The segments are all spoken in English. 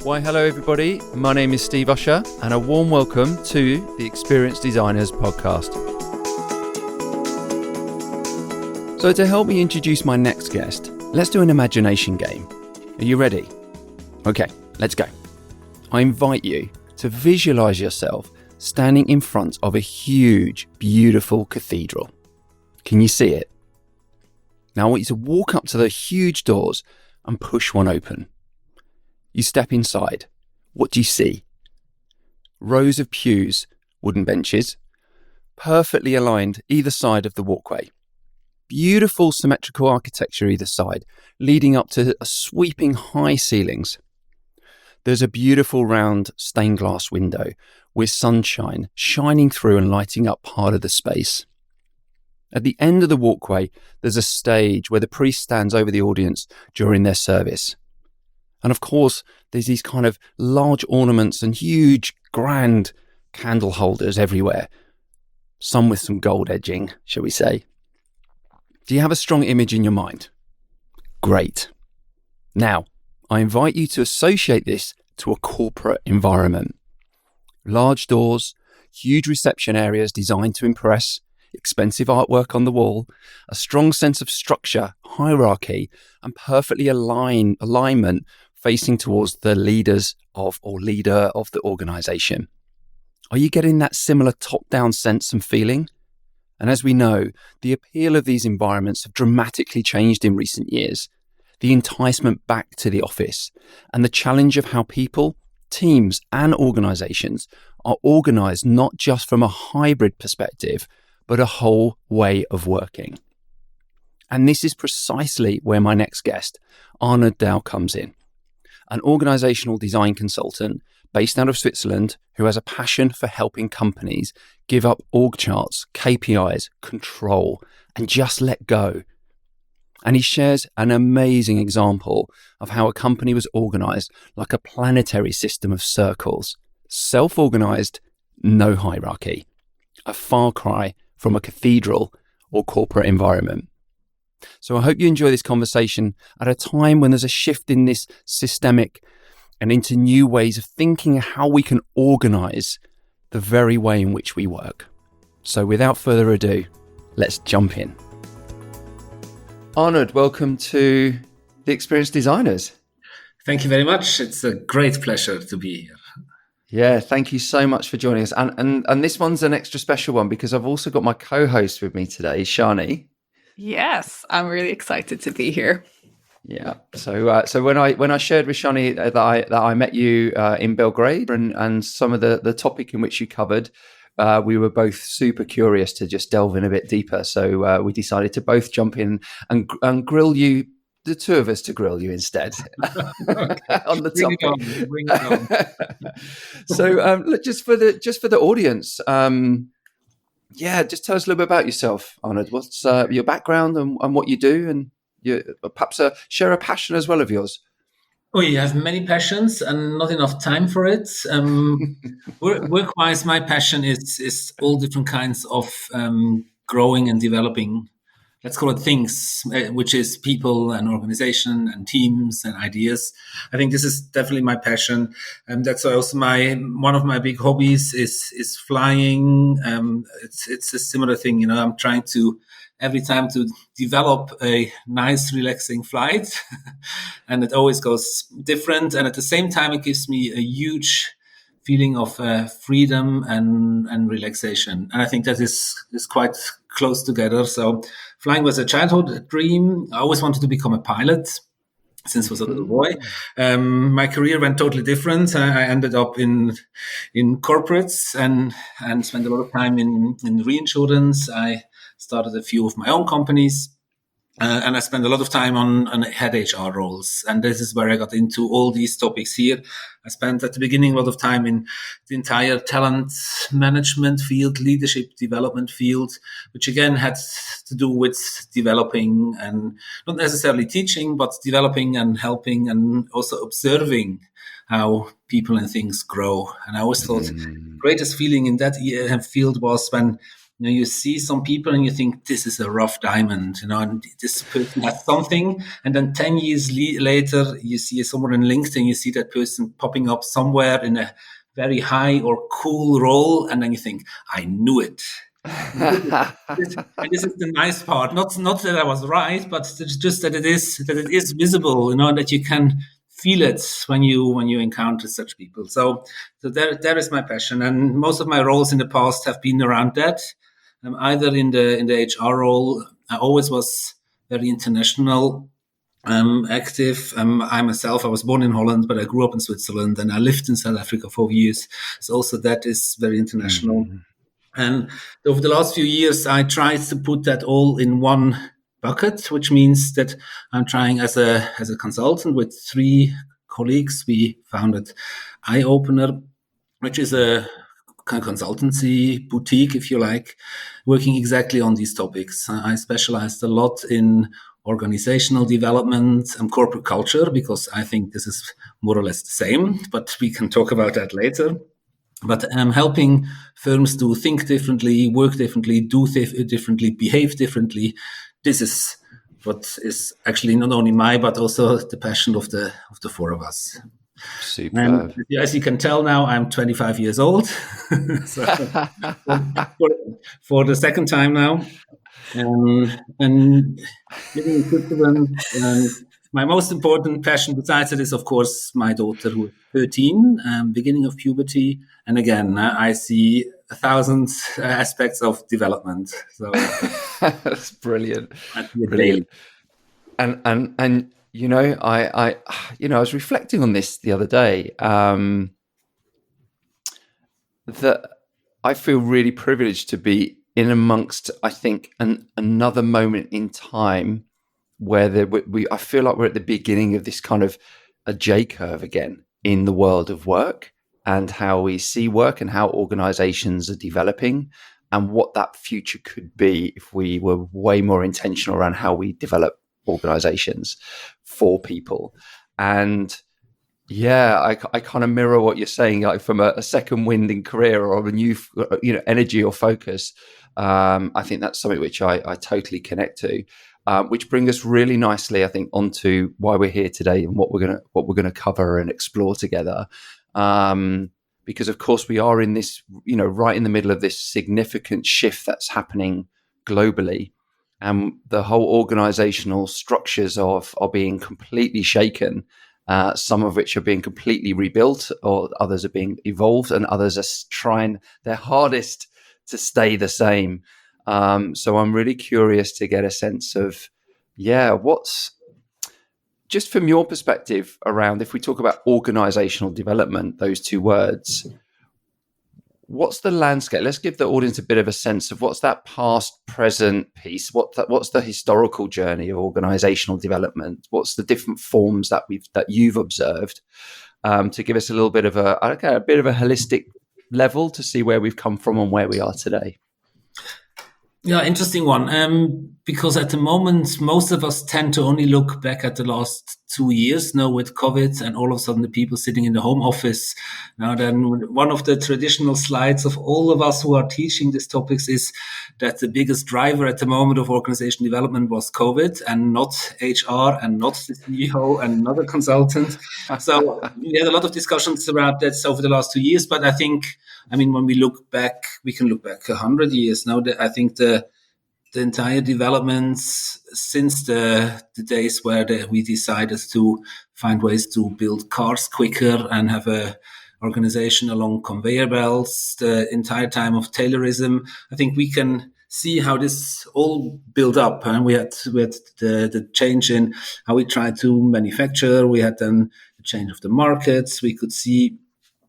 Why, hello everybody. My name is Steve Usher and a warm welcome to the Experienced Designers podcast. So to help me introduce my next guest, let's do an imagination game. Are you ready? Okay, let's go. I invite you to visualize yourself standing in front of a huge, beautiful cathedral. Can you see it? Now I want you to walk up to the huge doors and push one open. You step inside. What do you see? Rows of pews, wooden benches, perfectly aligned either side of the walkway. Beautiful symmetrical architecture either side, leading up to sweeping high ceilings. There's a beautiful round stained glass window with sunshine shining through and lighting up part of the space. At the end of the walkway, there's a stage where the priest stands over the audience during their service. And of course, there's these kind of large ornaments and huge, grand candle holders everywhere. Some with some gold edging, shall we say. Do you have a strong image in your mind? Great. Now, I invite you to associate this to a corporate environment. Large doors, huge reception areas designed to impress, expensive artwork on the wall, a strong sense of structure, hierarchy, and perfectly alignment facing towards the leader of the organization. Are you getting that similar top-down sense and feeling? And as we know, the appeal of these environments have dramatically changed in recent years. The enticement back to the office and the challenge of how people, teams, and organizations are organized not just from a hybrid perspective, but a whole way of working. And this is precisely where my next guest, Arnoud Douw, comes in. An organizational design consultant based out of Switzerland who has a passion for helping companies give up org charts, KPIs, control, and just let go. And he shares an amazing example of how a company was organized like a planetary system of circles, self-organized, no hierarchy, a far cry from a cathedral or corporate environment. So I hope you enjoy this conversation at a time when there's a shift in this systemic and into new ways of thinking how we can organize the very way in which we work. So without further ado, let's jump in. Arnoud, welcome to the Experienced Designers. Thank you very much. It's a great pleasure to be here. Yeah, thank you so much for joining us. And this one's an extra special one because I've also got my co-host with me today, Shani. Yes, I'm really excited to be here. Yeah. So when I shared with Shani that I met you in Belgrade and some of the topic in which you covered, we were both super curious to just delve in a bit deeper. So we decided to both jump in and grill you. The two of us to grill you instead on the topic. Bring it on. So look, just for the audience, just tell us a little bit about yourself, Arnoud. What's your background and what you do, and perhaps share a passion as well of yours. Oh, you have many passions and not enough time for it. Work-wise, my passion is all different kinds of growing and developing. Let's call it things, which is people and organization and teams and ideas. I think this is definitely my passion. And that's also one of my big hobbies is flying. It's a similar thing, I'm trying to every time to develop a nice, relaxing flight. And it always goes different. And at the same time, it gives me a huge feeling of freedom and relaxation. And I think that is quite close together. So flying was a childhood dream. I always wanted to become a pilot since I was a little boy. My career went totally different. I ended up in corporates and spent a lot of time in reinsurance. I started a few of my own companies. And I spent a lot of time on head HR roles. And this is where I got into all these topics here. I spent at the beginning a lot of time in the entire talent management field, leadership development field, which again had to do with developing and not necessarily teaching, but developing and helping and also observing how people and things grow. And I always thought the greatest feeling in that field was when you see some people and you think this is a rough diamond, and this person has something. And then 10 years later, you see someone on LinkedIn, you see that person popping up somewhere in a very high or cool role. And then you think, I knew it. And this is the nice part. Not that I was right, but it's just that it is visible, that you can feel it when you encounter such people. So there is my passion, and most of my roles in the past have been around that. Either in the HR role, I always was very international, active. I was born in Holland, but I grew up in Switzerland, and I lived in South Africa for years. So also that is very international. Mm-hmm. And over the last few years, I tried to put that all in one bucket, which means that I'm trying as a consultant with 3 colleagues. We founded Eye Opener, which is a consultancy boutique, if you like, working exactly on these topics. I specialized a lot in organizational development and corporate culture, because I think this is more or less the same, but we can talk about that later. But helping firms to think differently, work differently, do differently, behave differently. This is what is actually not only but also the passion of the 4 of us. Super. And as you can tell now, I'm 25 years old. So, for the second time now. And living in Switzerland. My most important passion besides it is, of course, my daughter, who is 13, beginning of puberty. And again, I see 1,000 aspects of development. So that's brilliant. Brilliant. And I was reflecting on this the other day, that I feel really privileged to be in amongst, I think, another moment in time where I feel like we're at the beginning of this kind of a J curve again in the world of work, and how we see work and how organizations are developing, and what that future could be if we were way more intentional around how we develop organizations for people. And yeah, I kind of mirror what you're saying, like from a second wind in career or a new, energy or focus. I think that's something which I totally connect to, which brings us really nicely, I think, onto why we're here today and what we're gonna cover and explore together. Because of course we are in this, right in the middle of this significant shift that's happening globally, and the whole organizational structures are being completely shaken. Some of which are being completely rebuilt, or others are being evolved, and others are trying their hardest to stay the same. So I'm really curious to get a sense of, what's, just from your perspective around, if we talk about organizational development, those 2 words, what's the landscape? Let's give the audience a bit of a sense of what's that past, present piece. What's the historical journey of organizational development? What's the different forms that you've observed, to give us a little bit of a holistic level to see where we've come from and where we are today? Yeah, interesting one. Because at the moment, most of us tend to only look back at the last 2 years now with COVID, and all of a sudden the people sitting in the home office. Now then, one of the traditional slides of all of us who are teaching these topics is that the biggest driver at the moment of organization development was COVID, and not HR and not the CEO and not a consultant. So we had a lot of discussions about that over the last 2 years. But I think, when we look back, we can look back 100 years now. I think the entire developments since the days where we decided to find ways to build cars quicker and have a organization along conveyor belts, the entire time of Taylorism, I think we can see how this all built up. And we had the change in how we tried to manufacture. We had then the change of the markets. We could see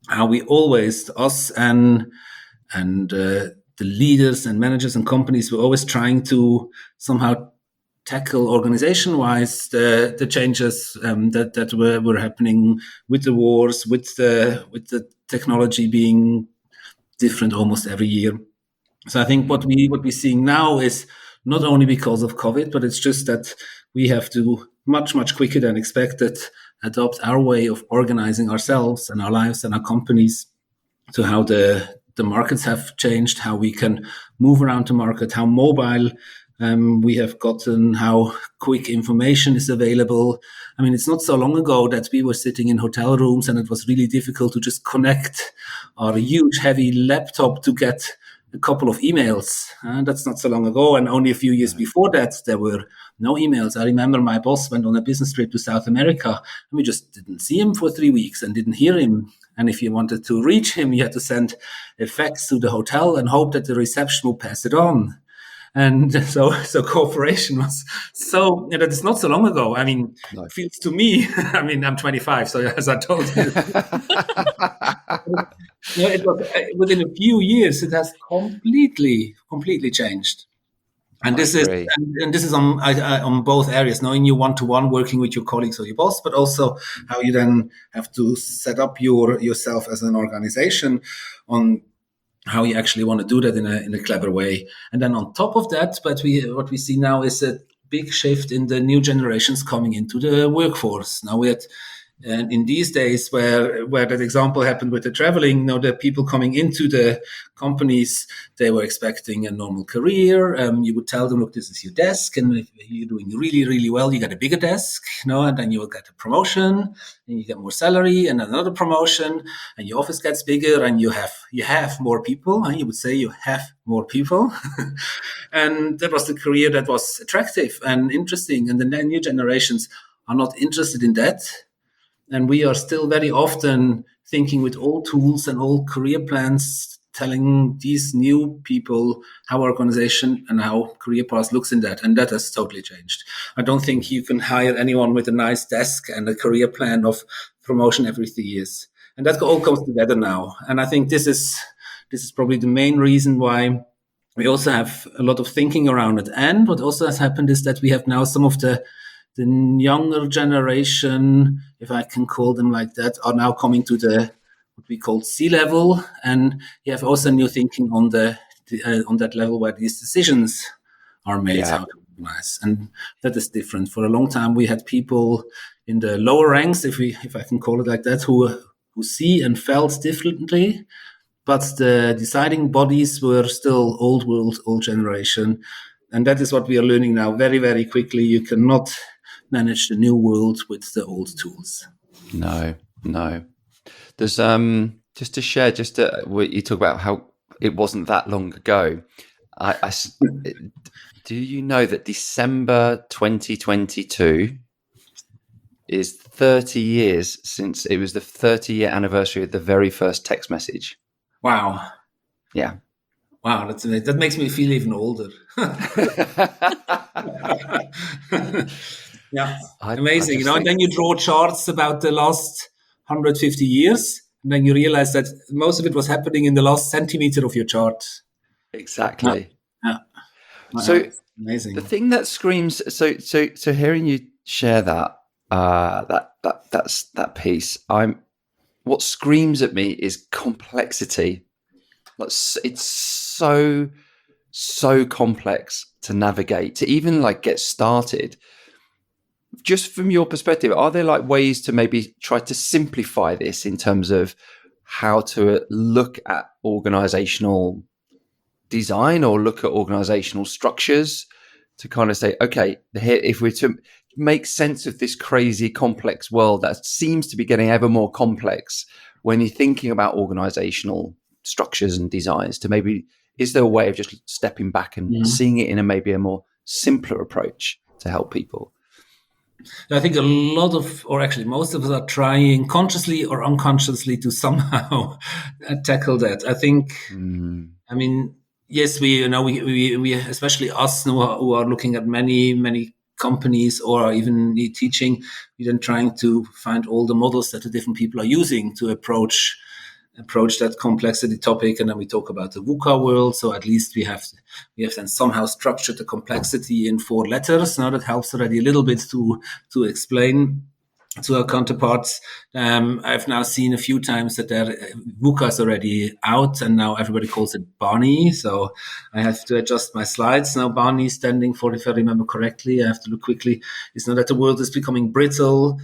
how we always, us and the leaders and managers and companies were always trying to somehow tackle organization-wise the changes that were happening with the wars, with the technology being different almost every year. So I think what we're seeing now is not only because of COVID, but it's just that we have to much quicker than expected adopt our way of organizing ourselves and our lives and our companies to how the the markets have changed, how we can move around the market, how mobile we have gotten, how quick information is available. I mean, it's not so long ago that we were sitting in hotel rooms and it was really difficult to just connect our huge, heavy laptop to get a couple of emails. That's not so long ago. And only a few years before that, there were no emails. I remember my boss went on a business trip to South America and we just didn't see him for 3 weeks and didn't hear him. And if you wanted to reach him, you had to send a fax to the hotel and hope that the reception will pass it on. And so cooperation was so, that it's not so long ago. I mean, It feels to me, I mean, I'm 25, so as I told you, it was, within a few years, it has completely changed. And this is on both areas, knowing you one-to-one, working with your colleagues or your boss, but also how you then have to set up yourself as an organization on how you actually want to do that in a clever way. And then on top of that, what we see now is a big shift in the new generations coming into the workforce. Now in these days where that example happened with the traveling, the people coming into the companies, they were expecting a normal career. You would tell them, look, this is your desk. And if you're doing really, really well, you get a bigger desk, and then you will get a promotion and you get more salary and another promotion and your office gets bigger and you have more people. And you would say you have more people. And that was the career that was attractive and interesting. And the new generations are not interested in that. And we are still very often thinking with old tools and old career plans, telling these new people how organization and how career path looks in that. And that has totally changed. I don't think you can hire anyone with a nice desk and a career plan of promotion every 3 years. And that all comes together now. And I think this is probably the main reason why we also have a lot of thinking around it. And what also has happened is that we have now some of the younger generation, if I can call them like that, are now coming to what we call C-level, and you have also new thinking on on that level where these decisions are made. Yeah. How to organize, and that is different. For a long time, we had people in the lower ranks, if I can call it like that, who see and felt differently, but the deciding bodies were still old world, old generation, and that is what we are learning now very, very quickly. You cannot manage the new world with the old tools. No. There's just to share, what you talk about how it wasn't that long ago. Do you know that December 2022 is 30 years since it was the 30-year anniversary of the very first text message? Wow. Yeah. Wow, that makes me feel even older. Yeah, amazing. And then you draw charts about the last 150 years, and then you realize that most of it was happening in the last centimeter of your chart. Exactly. Yeah. Wow, so amazing. The thing that screams, so hearing you share that piece, what screams at me is complexity. It's so complex to navigate, to even get started. Just from your perspective, are there ways to maybe try to simplify this in terms of how to look at organizational design or look at organizational structures to kind of say, okay, here, if we're to make sense of this crazy complex world that seems to be getting ever more complex when you're thinking about organizational structures and designs, to maybe, is there a way of just stepping back and seeing it in maybe a more simpler approach to help people? I think a lot of, or actually most of us, are trying consciously or unconsciously to somehow tackle that. I think, I mean, yes, we especially us who are looking at many companies or even teaching, we're then trying to find all the models that the different people are using to approach that complexity topic. And then we talk about the VUCA world. So at least we have then somehow structured the complexity in 4 letters. Now that helps already a little bit to explain to our counterparts. I've now seen a few times that VUCA is already out and now everybody calls it Barney. So I have to adjust my slides. Now Barney standing for, if I remember correctly, I have to look quickly. It's not that the world is becoming brittle,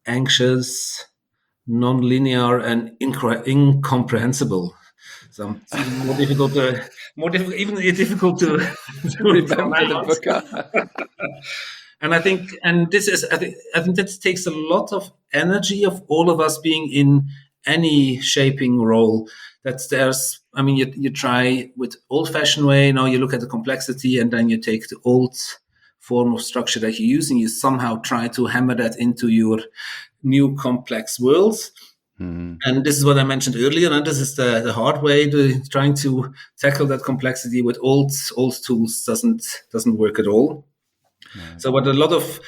anxious, non-linear, and incomprehensible. So it's even difficult to Remember the booker. And I think that takes a lot of energy of all of us being in any shaping role. You try with old-fashioned way, you look at the complexity, and then you take the old form of structure that you use, and you somehow try to hammer that into your new complex worlds. And this is what I mentioned earlier, and this is the hard way to trying to tackle that complexity with old tools doesn't work at all. So what a lot of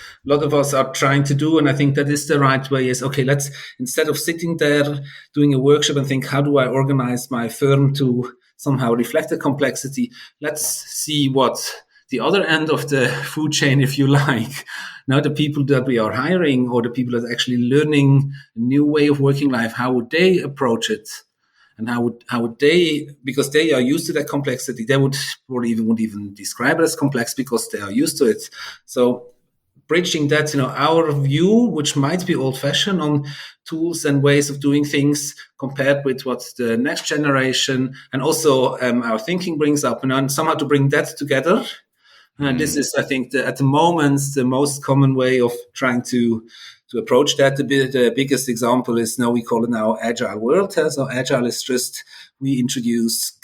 us are trying to do, and I think that is the right way, is okay, let's, instead of sitting there doing a workshop and think, how do I organize my firm to somehow reflect the complexity? Let's see what the other end of the food chain, if you like, now the people that we are hiring or the people that are actually learning a new way of working life, how would they approach it? And how would they, because they are used to that complexity, they would even describe it as complex because they are used to it. So bridging that, our view, which might be old-fashioned on tools and ways of doing things, compared with what the next generation and also our thinking brings up, and somehow to bring that together. And this is, I think, at the moment, the most common way of trying to approach that. The biggest example is now we call it now agile world. So agile is just, we introduce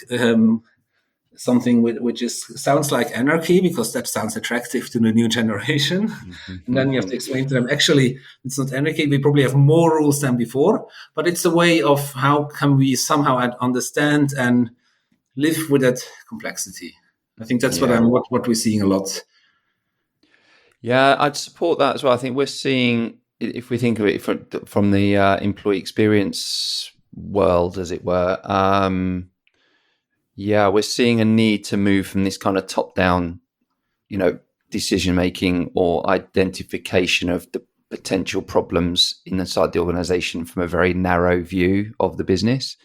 something which sounds like anarchy because that sounds attractive to the new generation. And then you have to explain to them, actually, it's not anarchy. We probably have more rules than before, but it's a way of how can we somehow understand and live with that complexity. I think that's what we're seeing a lot. Yeah, I'd support that as well. I think we're seeing, if we think of it from the employee experience world, as it were, we're seeing a need to move from this kind of top-down, decision making or identification of the potential problems inside the organization from a very narrow view of the business.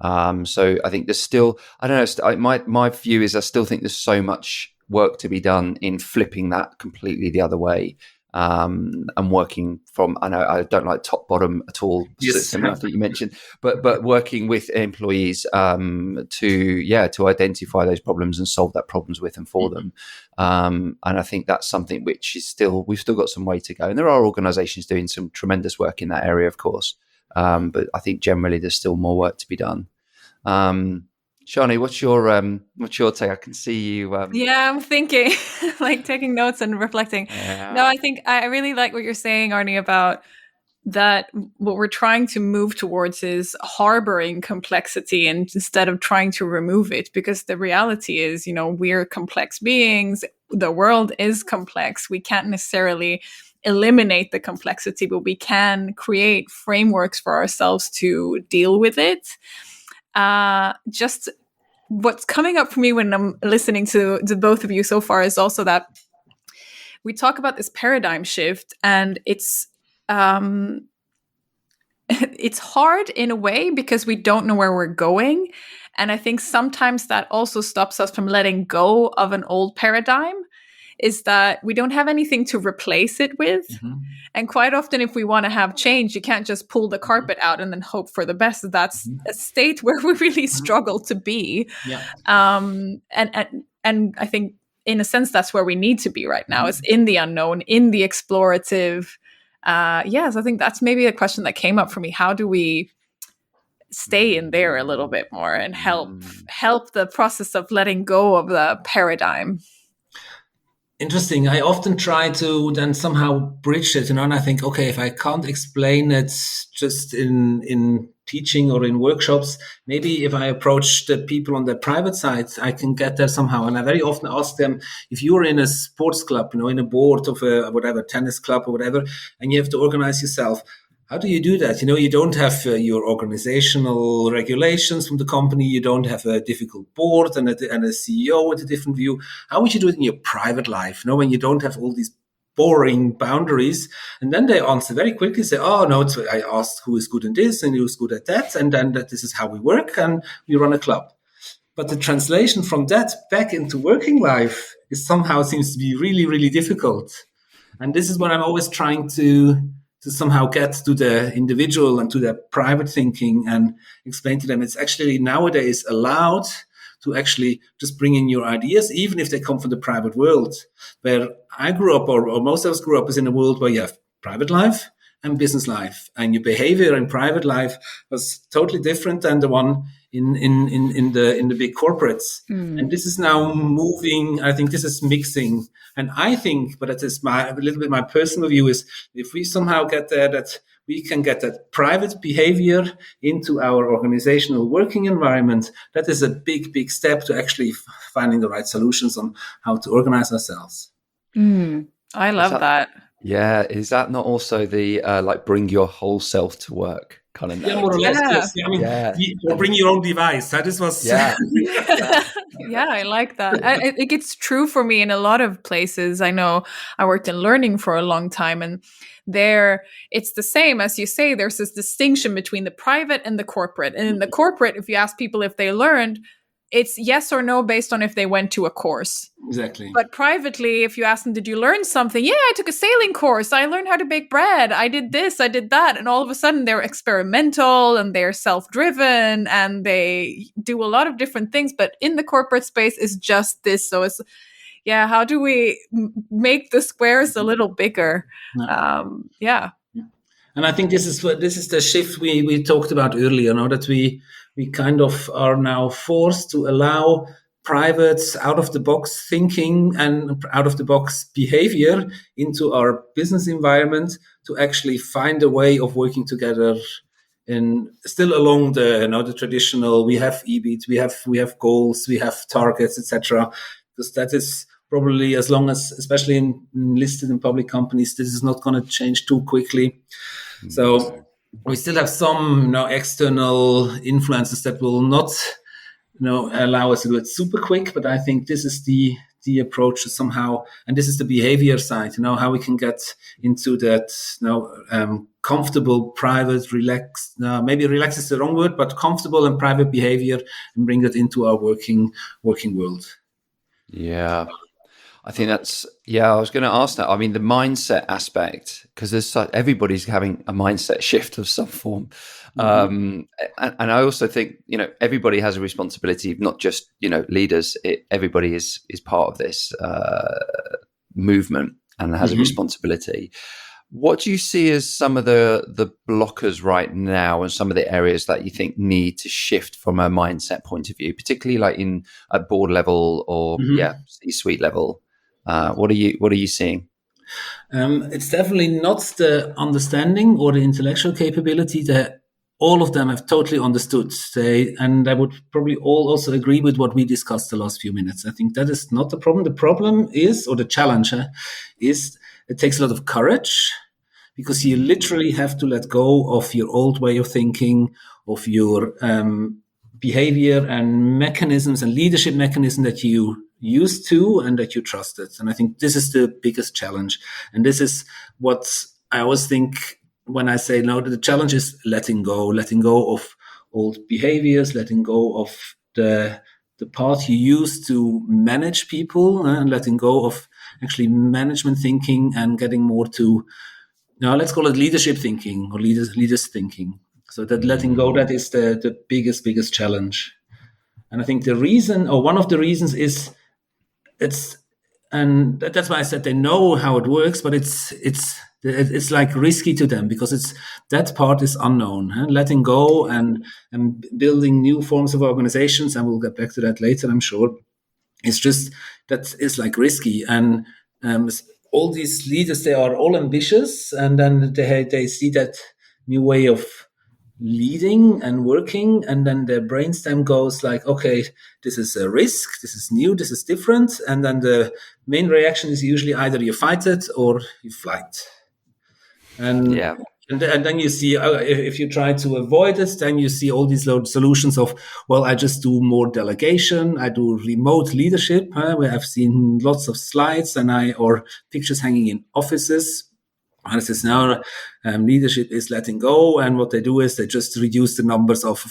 So I think there's still, I don't know, my view is I still think there's so much work to be done in flipping that completely the other way, and working from, I know I don't like top bottom at all, similar that you mentioned, but working with employees to identify those problems and solve that problems with and for them. And I think that's something which is we've still got some way to go, and there are organizations doing some tremendous work in that area, of course. But I think generally there's still more work to be done. Shani, what's your take? I can see you. I'm thinking, like taking notes and reflecting. Yeah. No, I think I really like what you're saying, Arnie, about that. What we're trying to move towards is harboring complexity and instead of trying to remove it, because the reality is, we're complex beings. The world is complex. We can't necessarily eliminate the complexity, but we can create frameworks for ourselves to deal with it. Just what's coming up for me when I'm listening to both of you so far is also that we talk about this paradigm shift, and it's hard in a way because we don't know where we're going. And I think sometimes that also stops us from letting go of an old paradigm, is that we don't have anything to replace it with. And quite often, if we want to have change, you can't just pull the carpet out and then hope for the best. That's a state where we really struggle to be. Yeah. And I think, in a sense, that's where we need to be right now, is in the unknown, in the explorative. So I think that's maybe a question that came up for me. How do we stay in there a little bit more and help the process of letting go of the paradigm? Interesting. I often try to then somehow bridge it, and I think, okay, if I can't explain it just in teaching or in workshops, maybe if I approach the people on the private side, I can get there somehow. And I very often ask them, if you're in a sports club, in a board of a whatever tennis club or whatever, and you have to organize yourself, how do you do that? You don't have your organizational regulations from the company. You don't have a difficult board and a CEO with a different view. How would you do it in your private life? When you don't have all these boring boundaries. And then they answer very quickly, say, oh, no, I asked who is good in this and who's good at that. And then this is how we work and we run a club. But the translation from that back into working life seems to be really, really difficult. And this is what I'm always trying to to somehow get to the individual and to their private thinking and explain to them it's actually nowadays allowed to actually just bring in your ideas, even if they come from the private world. Where I grew up, or most of us grew up, is in a world where you have private life and business life, and your behavior in private life was totally different than the one in the big corporates. And this is now moving. I think this is mixing, and I think, but that is a little bit my personal view, is if we somehow get there, that we can get that private behavior into our organizational working environment. That is a big step to actually finding the right solutions on how to organize ourselves. I love that. Yeah, is that not also the like bring your whole self to work kind of? Yeah, more or less. Yes. I mean, or bring your own device. That is what's. Yeah. Yeah, I like that. I think it's true for me in a lot of places. I know I worked in learning for a long time, and there it's the same as you say. There's this distinction between the private and the corporate. And in the corporate, if you ask people if they learned, it's yes or no based on if they went to a course. Exactly. But privately, if you ask them, did you learn something? Yeah, I took a sailing course. I learned how to bake bread. I did this, I did that. And all of a sudden they're experimental and they're self-driven and they do a lot of different things. But in the corporate space, it's just this. So it's, yeah, how do we make the squares a little bigger? Yeah. And I think this is the shift we talked about earlier, that we kind of are now forced to allow private out-of-the-box thinking and out-of-the-box behavior into our business environment to actually find a way of working together in still along the traditional. We have EBIT, we have goals, we have targets, etc. Because that is probably, as long as, especially in listed and public companies, this is not going to change too quickly. So we still have some external influences that will not allow us to do it super quick. But I think this is the approach somehow, and this is the behavior side, how we can get into that comfortable, private, relaxed, maybe relax is the wrong word, but comfortable and private behavior, and bring that into our working world. Yeah. I think that's, I was going to ask that. I mean, the mindset aspect, because everybody's having a mindset shift of some form. And I also think, everybody has a responsibility, not just, leaders. Everybody is part of this movement and has a responsibility. What do you see as some of the blockers right now and some of the areas that you think need to shift from a mindset point of view, particularly like at board level or C-suite level? What are you seeing? It's definitely not the understanding or the intellectual capability that all of them have totally understood. And I would probably all also agree with what we discussed the last few minutes. I think that is not the problem. The problem is, or the challenge is, it takes a lot of courage, because you literally have to let go of your old way of thinking, of your behavior and mechanisms and leadership mechanisms that you used to and that you trusted. And I think this is the biggest challenge. And this is what I always think when I say, no, the challenge is letting go of old behaviors, letting go of the path you used to manage people, and letting go of actually management thinking and getting more to, let's call it leadership thinking or leaders thinking. So that letting go, that is the biggest challenge. And I think the reason, or one of the reasons, is and that's why I said they know how it works, but it's like risky to them, because that part is unknown. Letting go and building new forms of organizations, and we'll get back to that later, I'm sure. It's just that is like risky, and all these leaders, they are all ambitious, and then they see that new way of leading and working, and then their brainstem goes like, okay, this is a risk, this is new, this is different, and then the main reaction is usually either you fight it or you flight. And then you see, if you try to avoid it, then you see all these solutions of, well, I just do more delegation, I do remote leadership, where I've seen lots of slides or pictures hanging in offices. And it says now leadership is letting go, and what they do is they just reduce the numbers of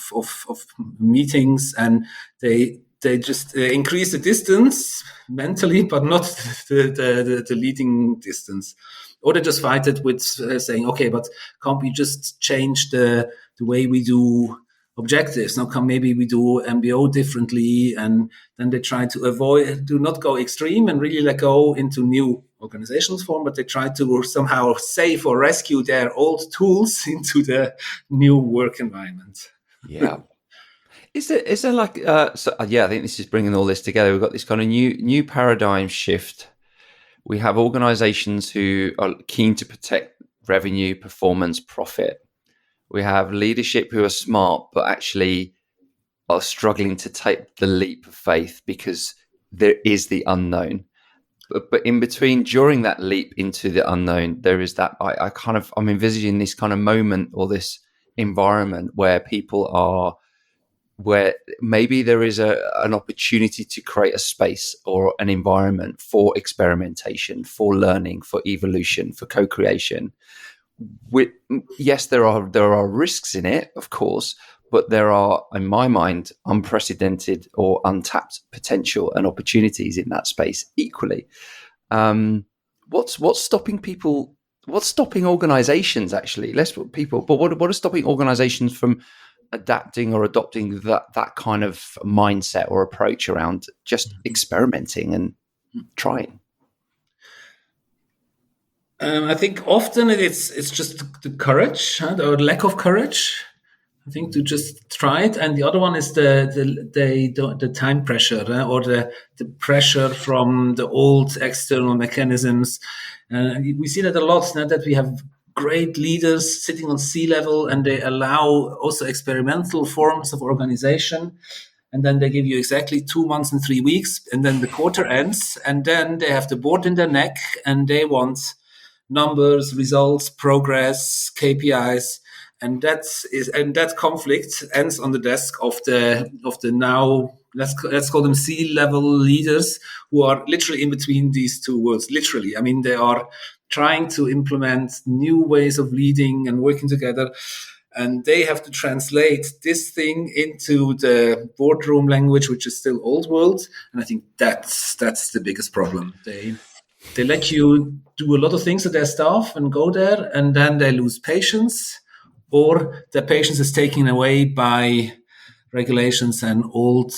meetings, and they just increase the distance mentally, but not the leading distance. or they just fight it with saying, okay, but can't we just change the way we do objectives? Now, maybe we do MBO differently, and then they try to do not go extreme and really let go into new organizational form, but they try to somehow save or rescue their old tools into the new work environment. Yeah. Is there like, I think this is bringing all this together. We've got this kind of new paradigm shift. We have organizations who are keen to protect revenue, performance, profit. We have leadership who are smart, but actually are struggling to take the leap of faith because there is the unknown. But in between, during that leap into the unknown, there is that I'm envisaging this kind of moment or this environment where people are, where maybe there is an opportunity to create a space or an environment for experimentation, for learning, for evolution, for co-creation. Yes, there are risks in it, of course, but there are, in my mind, unprecedented or untapped potential and opportunities in that space equally. What's stopping people? What's stopping organizations actually? Less people, but what is stopping organizations from adapting or adopting that kind of mindset or approach around just experimenting and trying? I think often it's just the courage or lack of courage. I think to just try it, and the other one is the time pressure or the pressure from the old external mechanisms. We see that a lot now that we have great leaders sitting on C-level, and they allow also experimental forms of organization. And then they give you exactly 2 months and 3 weeks, and then the quarter ends, and then they have the board in their neck, and they want numbers, results, progress, KPIs, and that conflict ends on the desk of the now let's call them C-level leaders who are literally in between these two worlds. Literally, I mean, they are trying to implement new ways of leading and working together, and they have to translate this thing into the boardroom language, which is still old world. And I think that's the biggest problem. They let you do a lot of things to their staff and go there, and then they lose patience, or their patience is taken away by regulations and old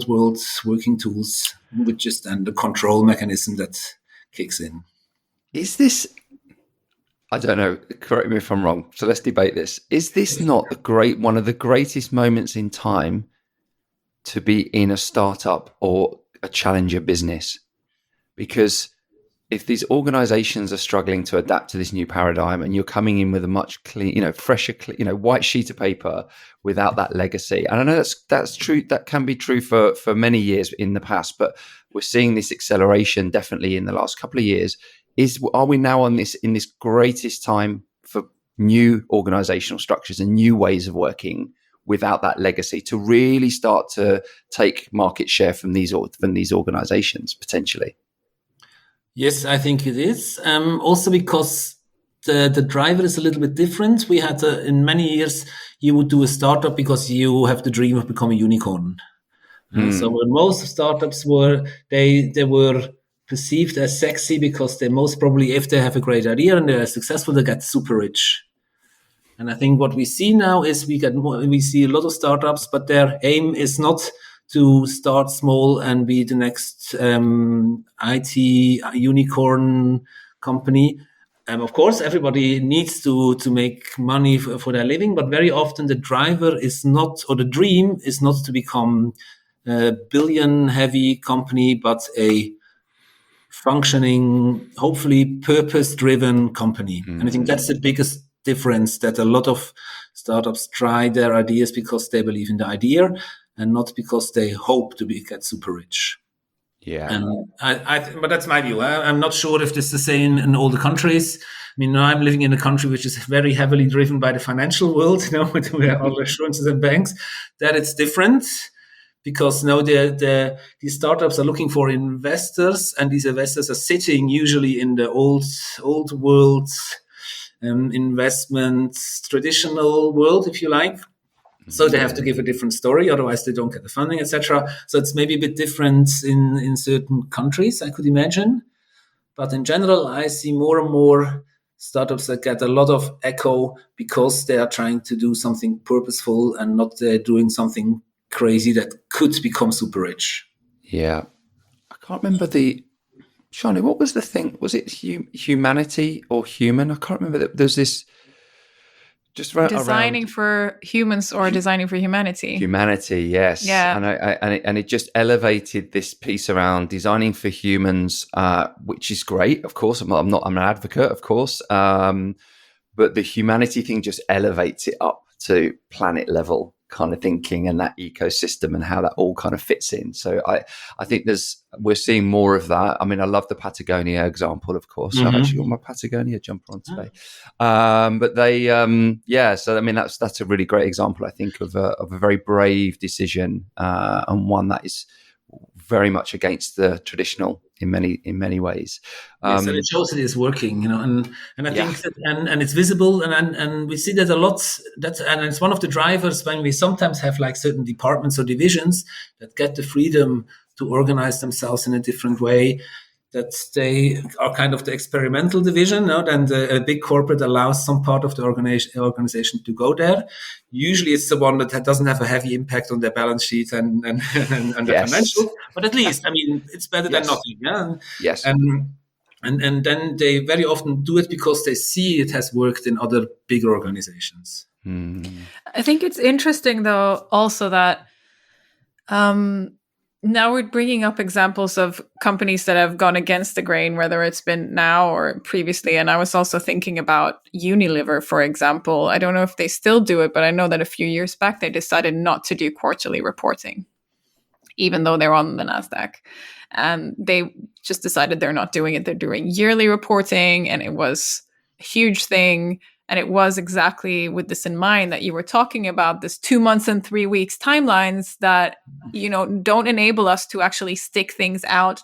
world working tools, which is then the control mechanism that kicks in. Is this, I don't know, correct me if I'm wrong, so let's debate this. Is this not one of the greatest moments in time to be in a startup or a challenger business? Because if these organizations are struggling to adapt to this new paradigm, and you're coming in with a much clean, fresher, white sheet of paper without that legacy, and I know that's true, that can be true for many years in the past, but we're seeing this acceleration definitely in the last couple of years. Are we now in this greatest time for new organizational structures and new ways of working without that legacy to really start to take market share from these organizations potentially? Yes, I think it is. Also because the driver is a little bit different. We had in many years, you would do a startup because you have the dream of becoming a unicorn. So most startups were perceived as sexy because they most probably, if they have a great idea and they're successful, they get super rich. And I think what we see now is we see a lot of startups, but their aim is not to start small and be the next IT unicorn company. Of course, everybody needs to make money for their living, but very often the driver is not, or the dream is not to become a billion-heavy company, but a functioning, hopefully purpose-driven company. And I think that's the biggest difference, that a lot of startups try their ideas because they believe in the idea and not because they hope to get super rich. Yeah. And but that's my view. I'm not sure if this is the same in all the countries. I mean, now I'm living in a country which is very heavily driven by the financial world, where all assurances and banks, that it's different. Because now these startups are looking for investors, and these investors are sitting usually in the old world investment traditional world, if you like. So they have to give a different story, otherwise they don't get the funding, etc. So it's maybe a bit different in certain countries, I could imagine. But in general, I see more and more startups that get a lot of echo because they are trying to do something purposeful and not doing something crazy that could become super rich. Yeah. I can't remember Shani, what was the thing? Was it humanity or human? I can't remember. There's this just Designing around for humans or designing for humanity. humanity, yes. Yeah. And it just elevated this piece around designing for humans, which is great. Of course, I'm an advocate, of course. But the humanity thing just elevates it up to planet level kind of thinking and that ecosystem and how that all kind of fits in. So I think we're seeing more of that. I mean, I love the Patagonia example, of course. I've actually got my Patagonia jumper on today. But they, so I mean, that's a really great example, I think, of a very brave decision, and one that is very much against the traditional in many ways. Yes, and it shows it is working, and I think that, and it's visible, and we see that a lot. And it's one of the drivers when we sometimes have like certain departments or divisions that get the freedom to organize themselves in a different way, that they are kind of the experimental division, and a big corporate allows some part of the organization to go there. Usually it's the one that doesn't have a heavy impact on their balance sheet and the financials, but at least, I mean, it's better than nothing. Yeah. Yes. And then they very often do it because they see it has worked in other bigger organizations. I think it's interesting, though, also that now we're bringing up examples of companies that have gone against the grain, whether it's been now or previously. And I was also thinking about Unilever, for example. I don't know if they still do it, but I know that a few years back, they decided not to do quarterly reporting, even though they're on the NASDAQ. And they just decided they're not doing it. They're doing yearly reporting, and it was a huge thing. And it was exactly with this in mind that you were talking about, this 2 months and 3 weeks timelines that, don't enable us to actually stick things out,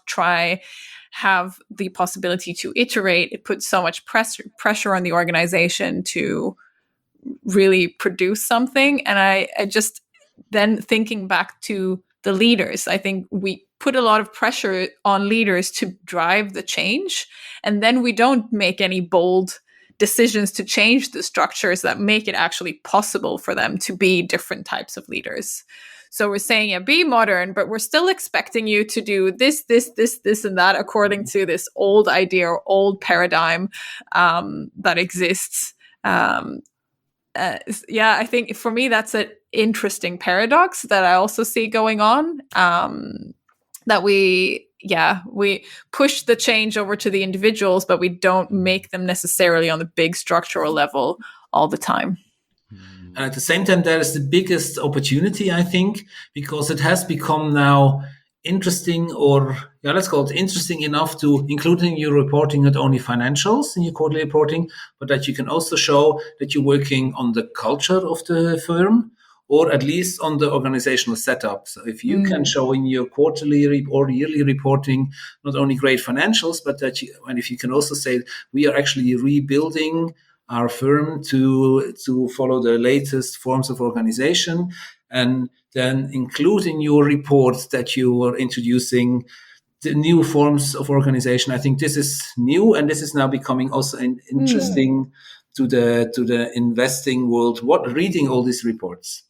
have the possibility to iterate. It puts so much pressure on the organization to really produce something. And I just then thinking back to the leaders, I think we put a lot of pressure on leaders to drive the change. And then we don't make any bold decisions to change the structures that make it actually possible for them to be different types of leaders. So we're saying, be modern, but we're still expecting you to do this, and that according to this old idea or old paradigm that exists. I think for me, that's an interesting paradox that I also see going on, that we push the change over to the individuals, but we don't make them necessarily on the big structural level all the time. And at the same time, there is the biggest opportunity, I think, because it has become now interesting, or let's call it interesting enough to include in your reporting not only financials in your quarterly reporting, but that you can also show that you're working on the culture of the firm, or at least on the organizational setup. So if you can show in your quarterly or yearly reporting not only great financials, but and if you can also say we are actually rebuilding our firm to follow the latest forms of organization, and then include in your report that you are introducing the new forms of organization. I think this is new, and this is now becoming also interesting to the investing world. Reading all these reports.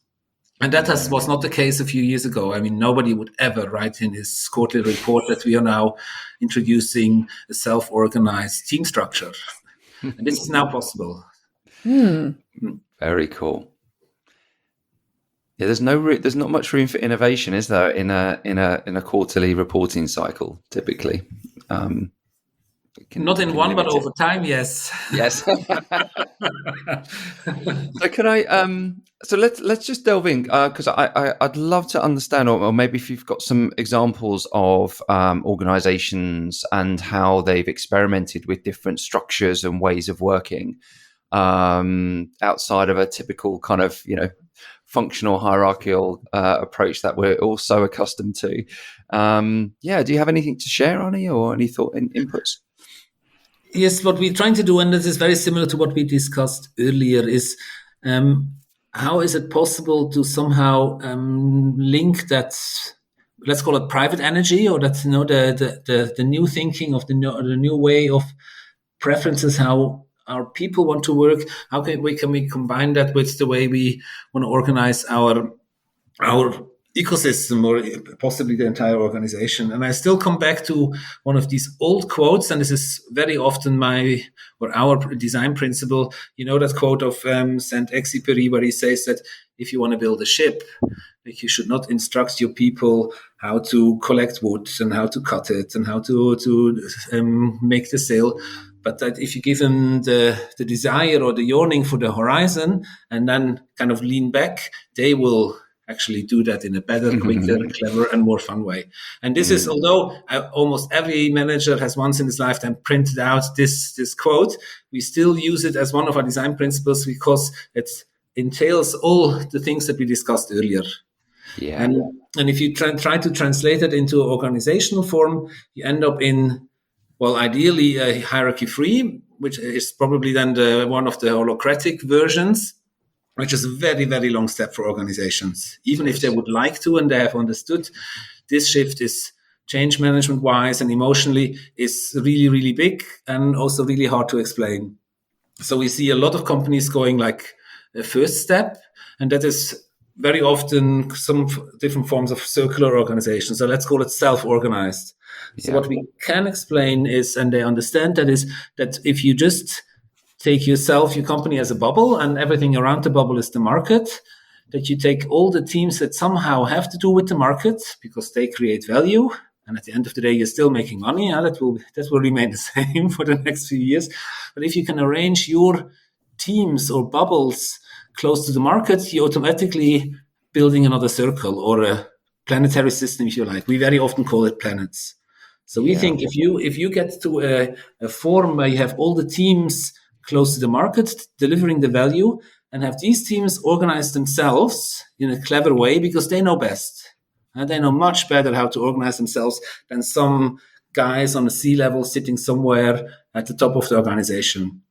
And that was not the case a few years ago. I mean, nobody would ever write in his quarterly report that we are now introducing a self-organized team structure. And this is now possible. Very cool. Yeah, there's not much room for innovation, is there, in a quarterly reporting cycle typically? Not in one, but over time, yes. Yes. So can I? So let's just delve in, because I'd love to understand, or maybe if you've got some examples of organizations and how they've experimented with different structures and ways of working outside of a typical kind of functional hierarchical approach that we're all so accustomed to. Do you have anything to share, Arnie, or any thought and inputs? Yes, what we're trying to do, and this is very similar to what we discussed earlier, is how is it possible to somehow link that, let's call it private energy, or that the new thinking of the new way of preferences, how our people want to work? How can we combine that with the way we want to organize our ecosystem, or possibly the entire organization? And I still come back to one of these old quotes, and this is very often our design principle. You know that quote of Saint-Exupéry, where he says that if you want to build a ship, like, you should not instruct your people how to collect wood and how to cut it and how to make the sail, but that if you give them the desire or the yearning for the horizon and then kind of lean back, they will actually do that in a better, quicker, clever, and more fun way. And this is, although almost every manager has once in his lifetime printed out this quote, we still use it as one of our design principles because it entails all the things that we discussed earlier. Yeah. And if you try to translate it into organizational form, you end up in, well, ideally a hierarchy-free, which is probably then one of the holocratic versions, which is a very, very long step for organizations. Even if they would like to and they have understood, this shift is change management-wise and emotionally is really, really big and also really hard to explain. So we see a lot of companies going like a first step, and that is very often some different forms of circular organization. So let's call it self-organized. So what we can explain is, and they understand that, is that if you just take yourself, your company as a bubble, and everything around the bubble is the market, that you take all the teams that somehow have to do with the market because they create value. And at the end of the day, you're still making money. That will remain the same for the next few years. But if you can arrange your teams or bubbles close to the market, you're automatically building another circle or a planetary system, if you like. We very often call it planets. So we think if you get to a form where you have all the teams close to the market, delivering the value, and have these teams organize themselves in a clever way because they know best. And they know much better how to organize themselves than some guys on a C-level sitting somewhere at the top of the organization.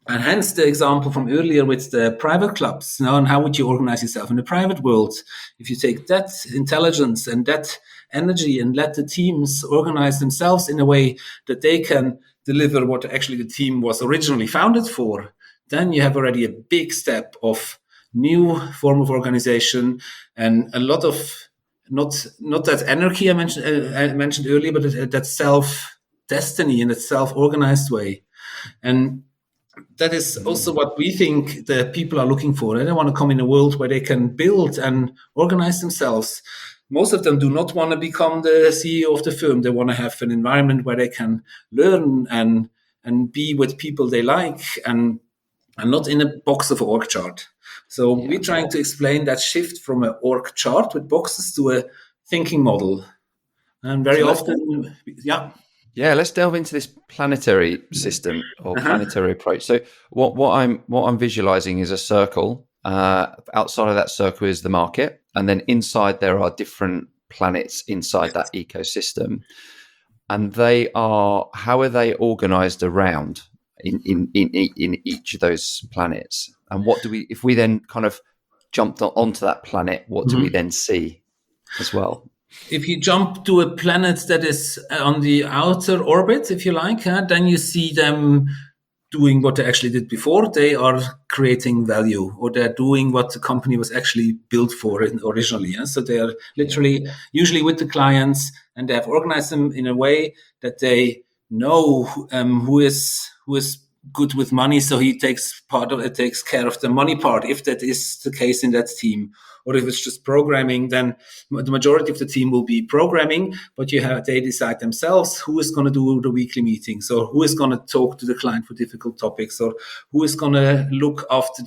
And hence the example from earlier with the private clubs. And how would you organize yourself in the private world? If you take that intelligence and that energy and let the teams organize themselves in a way that they can deliver what actually the team was originally founded for, then you have already a big step of new form of organization and a lot of not that anarchy I mentioned earlier, but that self-destiny in that self-organized way. And that is also what we think the people are looking for. They don't want to come in a world where they can build and organize themselves. Most of them do not want to become the CEO of the firm. They want to have an environment where they can learn and be with people they like and not in a box of an org chart. So we're trying to explain that shift from an org chart with boxes to a thinking model. And very often, Yeah, let's delve into this planetary system or planetary approach. So what I'm visualizing is a circle. Outside of that circle is the market, and then inside there are different planets inside that ecosystem. And how are they organized around in each of those planets? And if we then kind of jumped onto that planet, what do we then see as well? If you jump to a planet that is on the outer orbit, if you like, then you see them doing what they actually did before. They are creating value, or they're doing what the company was actually built for originally. So they are literally usually with the clients, and they have organized them in a way that they know who is good with money. So he takes care of the money part, if that is the case in that team. Or if it's just programming, then the majority of the team will be programming, but they decide themselves who is going to do the weekly meetings, or who is going to talk to the client for difficult topics, or who is going to look after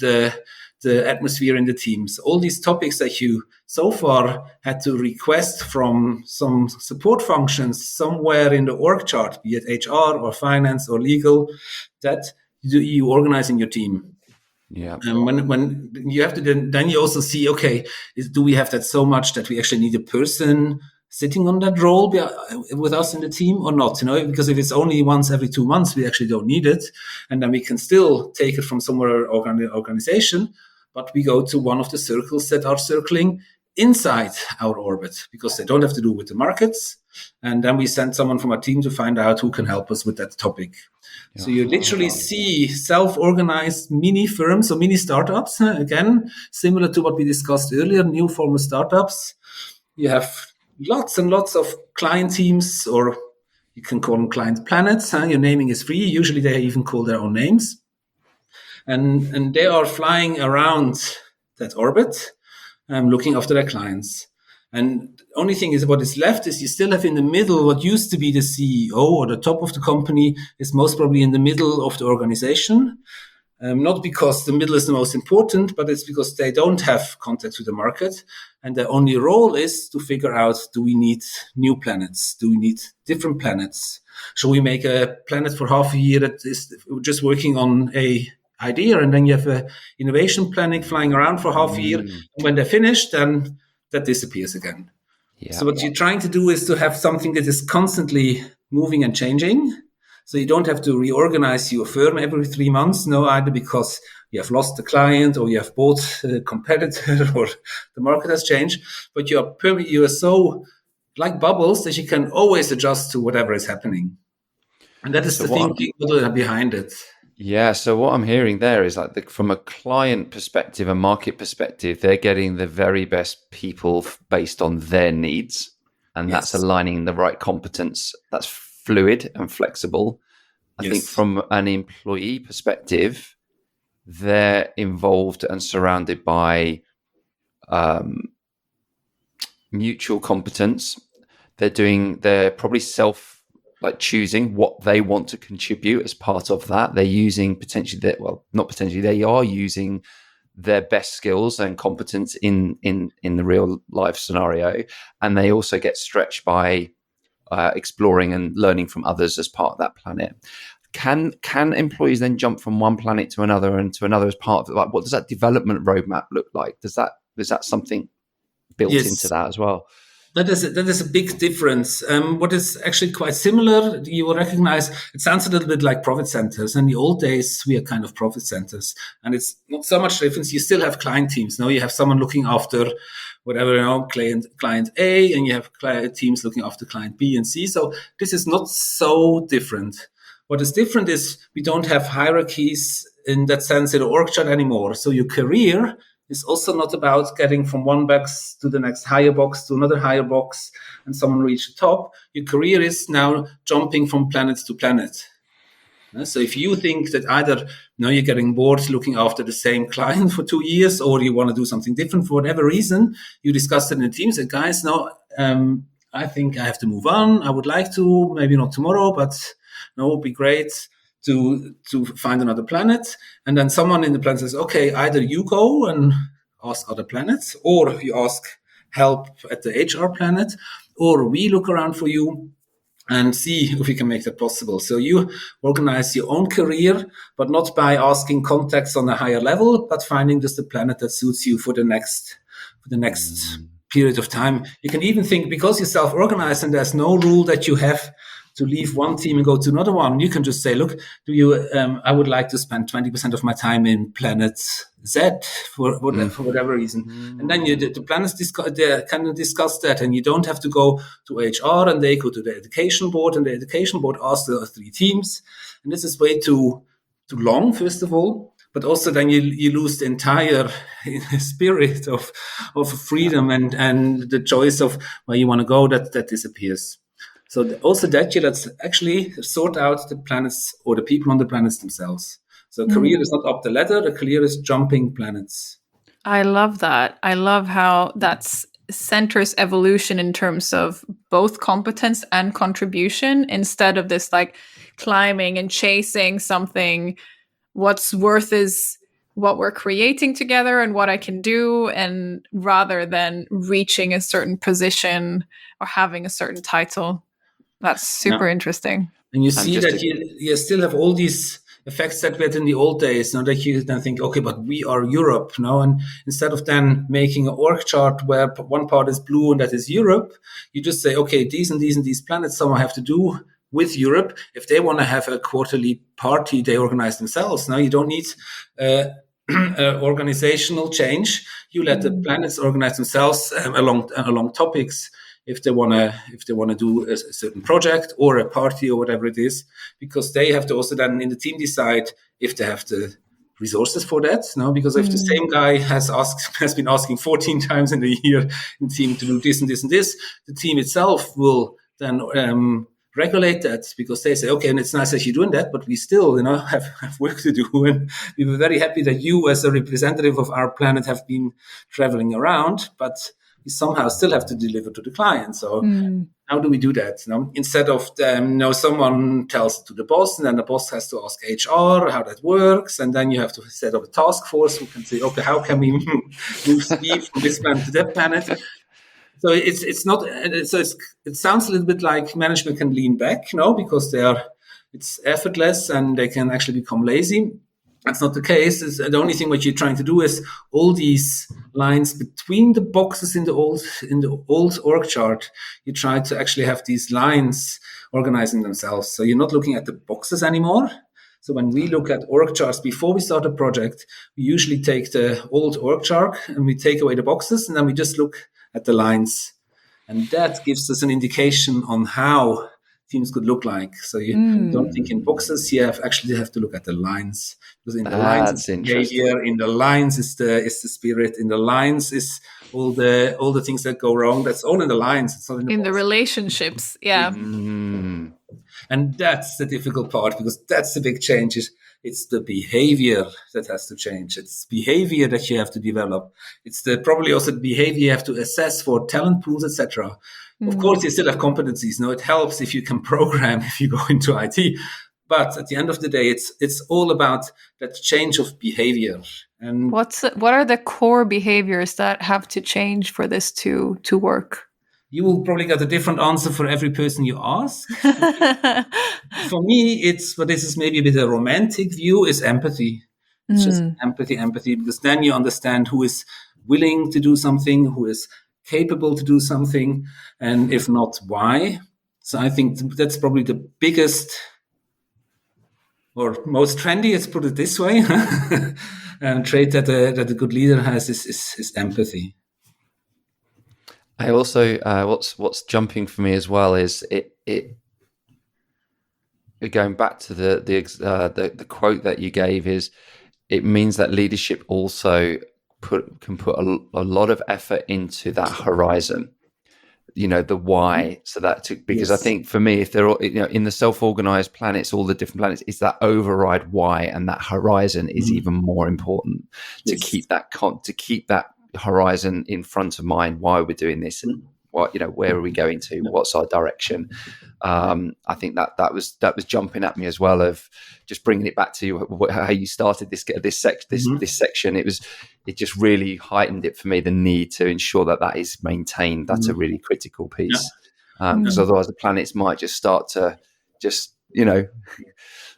the atmosphere in the teams. All these topics that you so far had to request from some support functions somewhere in the org chart, be it HR or finance or legal, that you organize in your team. Yeah. And when you have to, then you also see, okay, do we have that so much that we actually need a person sitting on that role with us in the team or not? Because if it's only once every 2 months, we actually don't need it. And then we can still take it from somewhere organization, but we go to one of the circles that are circling inside our orbit because they don't have to do with the markets. And then we send someone from our team to find out who can help us with that topic. Yeah. So you literally see self-organized mini firms or mini startups, again, similar to what we discussed earlier, new form of startups. You have lots and lots of client teams, or you can call them client planets. Your naming is free. Usually they even call their own names. And they are flying around that orbit, looking after their clients. And the only thing is what is left is you still have in the middle what used to be the CEO or the top of the company is most probably in the middle of the organization. Not because the middle is the most important, but it's because they don't have contact with the market. And their only role is to figure out, do we need new planets? Do we need different planets? Shall we make a planet for half a year that is just working on a idea, and then you have a innovation planet flying around for half a year. And when they're finished, then that disappears again. Yeah. So what you're trying to do is to have something that is constantly moving and changing. So you don't have to reorganize your firm every 3 months, no, either because you have lost the client or you have bought a competitor or the market has changed. But you are so like bubbles that you can always adjust to whatever is happening. And that is the thinking behind it. Yeah. So what I'm hearing there is like from a client perspective, a market perspective, they're getting the very best people based on their needs. And that's aligning the right competence. That's fluid and flexible. I think from an employee perspective, they're involved and surrounded by mutual competence. They're probably choosing what they want to contribute as part of that. They're using they are using their best skills and competence in the real life scenario. And they also get stretched by exploring and learning from others as part of that planet. Can employees then jump from one planet to another and to another as part of it? Like, what does that development roadmap look like? Is that something built into that as well? That is a big difference. What is actually quite similar, you will recognize, it sounds a little bit like profit centers. In the old days, we are kind of profit centers. And it's not so much difference. You still have client teams. Now you have someone looking after whatever, client A, and you have teams looking after client B and C. So this is not so different. What is different is we don't have hierarchies in that sense in the org chart anymore. So your career is also not about getting from one box to the next higher box to another higher box and someone reach the top. Your career is now jumping from planet to planet. So if you think that either you're getting bored looking after the same client for 2 years, or you want to do something different for whatever reason, you discuss it in the teams and guys, I think I have to move on. I would like to, maybe not tomorrow, but it would be great to find another planet. And then someone in the planet says, okay, either you go and ask other planets, or you ask help at the HR planet, or we look around for you and see if we can make that possible. So you organize your own career, but not by asking contacts on a higher level, but finding just the planet that suits you for the next period of time. You can even think, because you're self-organized and there's no rule that you have to leave one team and go to another one, you can just say, look, I would like to spend 20% of my time in planet Z for whatever reason. And then the planets can discuss that, and you don't have to go to HR, and they go to the education board, and the education board asks the 3 teams. And this is way too long, first of all, but also then you lose the entire spirit of freedom and the choice of where you want to go, that disappears. So also let's actually sort out the planets or the people on the planets themselves. So career is not up the ladder, the career is jumping planets. I love that. I love how that centers evolution in terms of both competence and contribution, instead of this like climbing and chasing something. What's worth is what we're creating together and what I can do, and rather than reaching a certain position or having a certain title. That's super interesting. And you see that you still have all these effects that we had in the old days. Now that you then think, okay, but we are Europe now. And instead of then making an org chart where one part is blue and that is Europe, you just say, okay, these and these and these planets somehow have to do with Europe. If they want to have a quarterly party, they organize themselves. Now you don't need organizational change. You let the planets organize themselves along topics if they wanna do a certain project or a party or whatever it is, because they have to also then in the team decide if they have the resources for that. No, because if the same guy has been asking 14 times in a year in the team to do this and this and this, the team itself will then regulate that, because they say, okay, and it's nice that you're doing that, but we still, have work to do. And we were very happy that you, as a representative of our planet, have been traveling around, but we somehow still have to deliver to the client. So how do we do that? Instead of someone tells it to the boss, and then the boss has to ask HR how that works, and then you have to set up a task force who can say, okay, how can we move Steve from this planet to that planet? So it sounds a little bit like management can lean back, because it's effortless and they can actually become lazy. That's not the case. The only thing what you're trying to do is all these lines between the boxes in the old org chart. You try to actually have these lines organizing themselves. So you're not looking at the boxes anymore. So when we look at org charts before we start a project, we usually take the old org chart and we take away the boxes, and then we just look at the lines, and that gives us an indication on how teams could look like. So you don't think in boxes; you have to look at the lines, because in the lines is behavior, in the lines is the spirit, in the lines is all the things that go wrong. That's all in the lines. It's not in the relationships. Yeah. And that's the difficult part, because that's the big change. It's the behavior that has to change. It's behavior that you have to develop. It's probably also the behavior you have to assess for talent pools, etc. Of course, you still have competencies. It helps if you can program, if you go into IT. But at the end of the day, it's all about that change of behavior. And what are the core behaviors that have to change for this to work? You will probably get a different answer for every person you ask. For me, but this is maybe a bit a romantic view, is empathy. It's just empathy, because then you understand who is willing to do something, who is capable to do something, and if not, why. So I think that's probably the biggest or most trendy, let's put it this way, trait that a good leader has is empathy. I also what's jumping for me as well is it going back to the quote that you gave, is it means that leadership also can put a lot of effort into that horizon, the why. So because I think for me, if they're all, in the self-organized planets, all the different planets, it's that override why, and that horizon is even more important to keep that horizon in front of mind. Why we're doing this, and where are we going to? What's our direction? I think that was jumping at me as well, of just bringing it back to how you started this section. It just really heightened it for me, the need to ensure that is maintained. That's a really critical piece, because otherwise the planets might just start to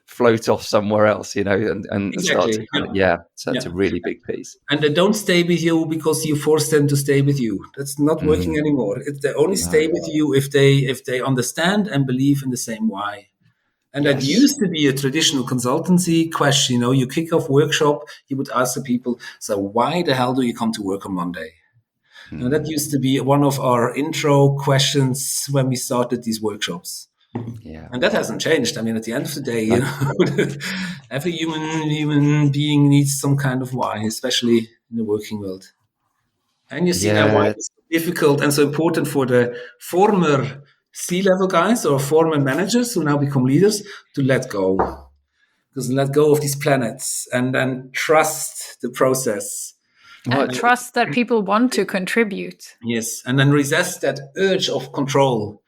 float off somewhere else, and exactly. start to so that's a really big piece. And they don't stay with you because you force them to stay with you. That's not working anymore. They only stay with you if they understand and believe in the same why. And that used to be a traditional consultancy question. You kick off workshop, you would ask the people, so why the hell do you come to work on Monday? Now, that used to be one of our intro questions when we started these workshops. Yeah, and that hasn't changed. I mean, at the end of the day, every human being needs some kind of why, especially in the working world. And you see now why it's so difficult and so important for the former C-level guys or former managers who now become leaders to let go. Because let go of these planets and then trust the process. And trust that people want to contribute. Yes, and then resist that urge of control.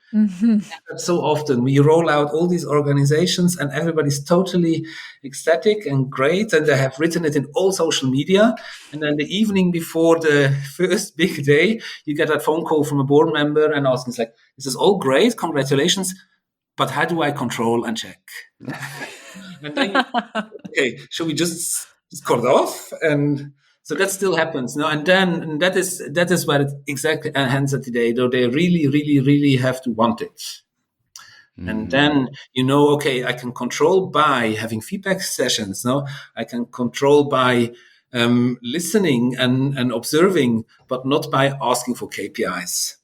So often we roll out all these organizations and everybody's totally ecstatic and great, and they have written it in all social media, and then the evening before the first big day you get that phone call from a board member and asking, like, this is all great, congratulations, but how do I control and check? And then okay, should we just cut it off? And so that still happens, no? And then that is where it exactly ends at today, though they really, really, really have to want it. And then, okay, I can control by having feedback sessions, no? I can control by listening and observing, but not by asking for KPIs.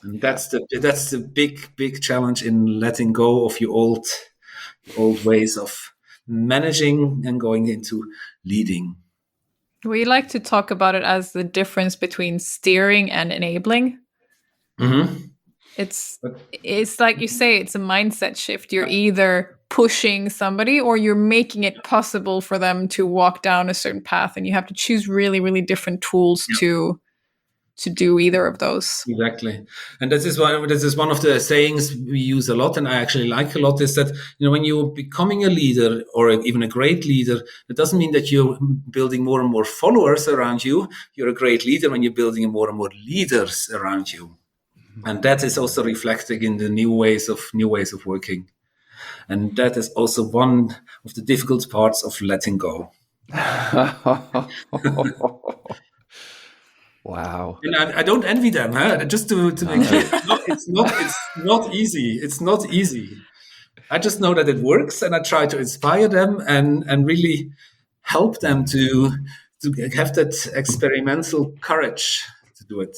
And that's the big challenge in letting go of your old ways of managing and going into leading. We like to talk about it as the difference between steering and enabling. Mm-hmm. It's like you say, it's a mindset shift. You're either pushing somebody or you're making it possible for them to walk down a certain path, and you have to choose really, really different tools to do either of those. Exactly. And this is one of the sayings we use a lot, and I actually like a lot, is that, when you're becoming a leader or even a great leader, it doesn't mean that you're building more and more followers around you. You're a great leader when you're building more and more leaders around you. And that is also reflected in the new ways of working. And that is also one of the difficult parts of letting go. Wow. And I don't envy them, huh? Just to make clear, it's not easy. It's not easy. I just know that it works, and I try to inspire them and really help them to have that experimental courage to do it.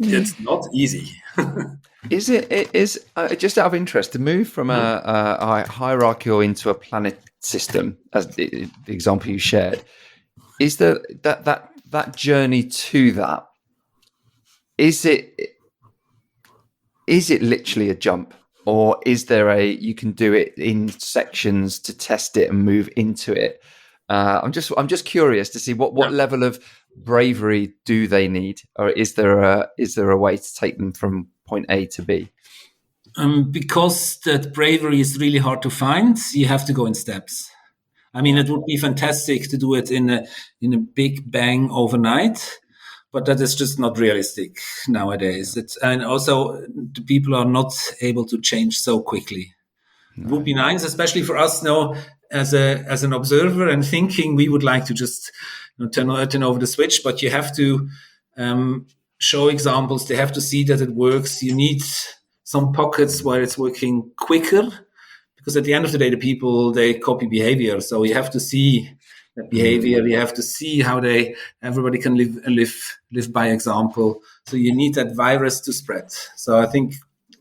It's not easy. Is it just out of interest to move from a hierarchical into a planet system, as the example you shared? Is there that journey to that? Is it literally a jump, or is there you can do it in sections to test it and move into it? I'm just curious to see what level of bravery do they need, or is there a way to take them from point A to B? Because that bravery is really hard to find, you have to go in steps. I mean, it would be fantastic to do it in a big bang overnight, but that is just not realistic nowadays. And also, the people are not able to change so quickly. No. It would be nice, especially for us now, as an observer and thinking, we would like to just turn over the switch, but you have to show examples. They have to see that it works. You need some pockets where it's working quicker, because at the end of the day, the people, they copy behavior. So you have to see that behavior. You have to see how everybody can live by example. So you need that virus to spread. So I think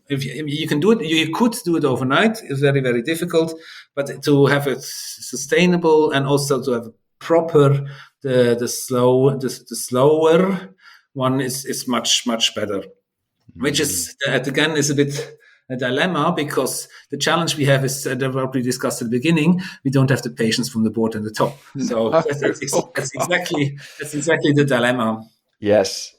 if you can do it, you could do it overnight. It's very, very difficult, but to have it sustainable and also to have proper the slower one is much better. Which is again is a bit a dilemma, because the challenge we have is that what we discussed at the beginning. We don't have the patience from the board and the top. So that's exactly the dilemma. Yes.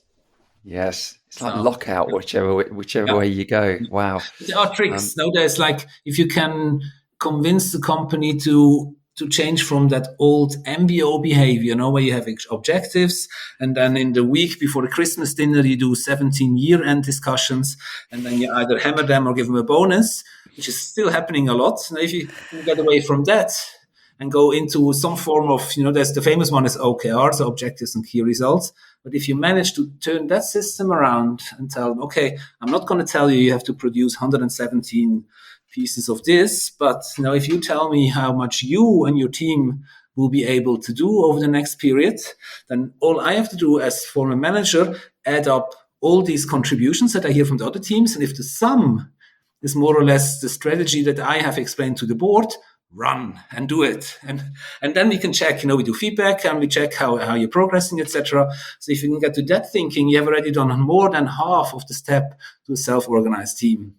It's like lockout, whichever way you go. Wow. There are tricks. There's like, if you can convince the company to change from that old MBO behavior, where you have objectives, and then in the week before the Christmas dinner, you do 17 year-end discussions, and then you either hammer them or give them a bonus, which is still happening a lot. Now, if you can get away from that and go into some form of, there's the famous one is OKR, so objectives and key results. But if you manage to turn that system around and tell them, okay, I'm not going to tell you have to produce 117 pieces of this, but if you tell me how much you and your team will be able to do over the next period, then all I have to do as former manager, add up all these contributions that I hear from the other teams, and if the sum is more or less the strategy that I have explained to the board, run and do it, and then we can check. We do feedback and we check how you're progressing, etc. So if you can get to that thinking, you have already done more than half of the step to a self-organized team.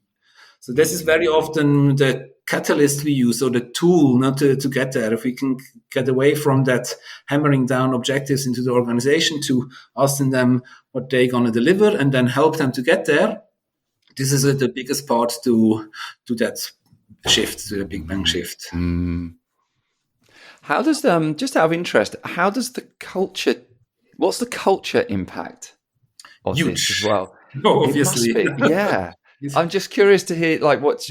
So this is very often the catalyst we use, or the tool to get there. If we can get away from that hammering down objectives into the organization to asking them what they're going to deliver and then help them to get there, this is the biggest part to that shift, to the Big Bang shift. How does, just out of interest, what's the culture impact of Huge. this as well? Oh, obviously. Yeah. I'm just curious to hear, like, what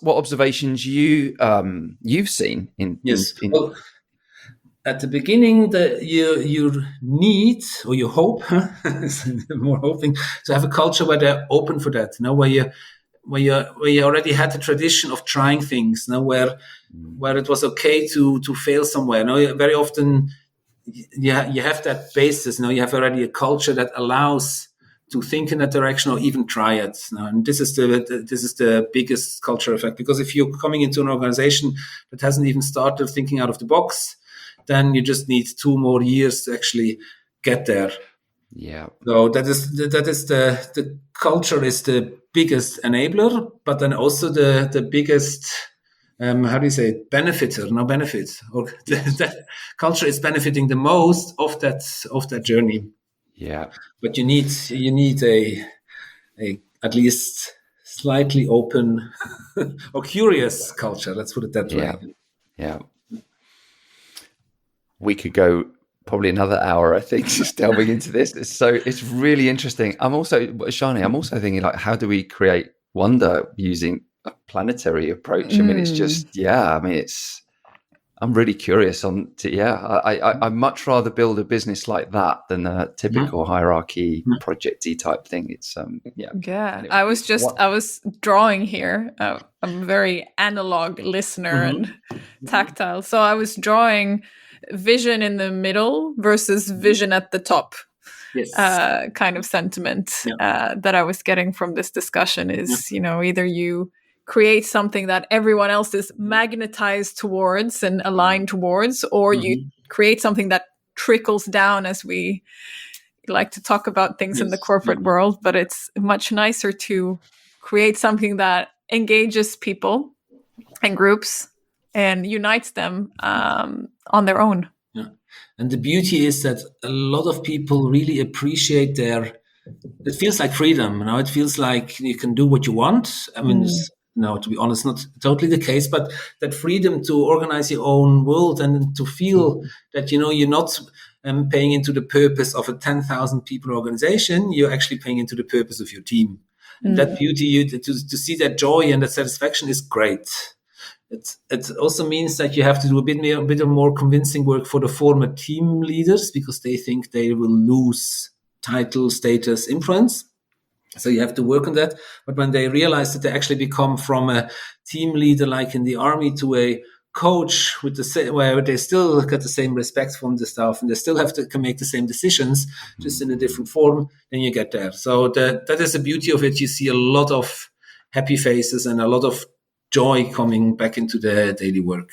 observations you've seen in. Yes. Well, at the beginning, you need, or you hope, more hoping, to have a culture where they're open for that. Where you already had the tradition of trying things. Where it was okay to fail somewhere. Very often you have that basis. Now you have already a culture that allows to think in that direction or even try it. Now, and this is the biggest culture effect, because if you're coming into an organization that hasn't even started thinking out of the box, then you just need 2 more years to actually get there. Yeah. So that is the culture is the biggest enabler, but then also the biggest how do you say it? Benefiter, no benefit, or that culture is benefiting the most of that journey. Yeah. But you need a at least slightly open or curious culture. Let's put it that way. Yeah. We could go probably another hour, I think, just delving into this. It's really interesting. I'm also thinking, like, how do we create wonder using a planetary approach? I mean, it's just, I'm really curious I'd much rather build a business like that than a typical hierarchy project-y type thing. It's Anyway, I was drawing here. I'm a very analog listener and tactile. So I was drawing vision in the middle versus vision at the top. Yes. Kind of sentiment that I was getting from this discussion is, either you create something that everyone else is magnetized towards and aligned towards, or you create something that trickles down, as we like to talk about things in the corporate world. But it's much nicer to create something that engages people and groups and unites them on their own. Yeah. And the beauty is that a lot of people really appreciate it feels like freedom. It feels like you can do what you want. I mean, to be honest, not totally the case, but that freedom to organize your own world and to feel that, you're not paying into the purpose of a 10,000 people organization. You're actually paying into the purpose of your team. And that beauty, to see that joy and that satisfaction is great. It also means that you have to do a bit of more convincing work for the former team leaders, because they think they will lose title, status, influence. So you have to work on that. But when they realize that they actually become from a team leader, like in the army, to a coach with where they still get the same respect from the staff and they still can make the same decisions, just in a different form, then you get there. So that is the beauty of it. You see a lot of happy faces and a lot of joy coming back into the daily work.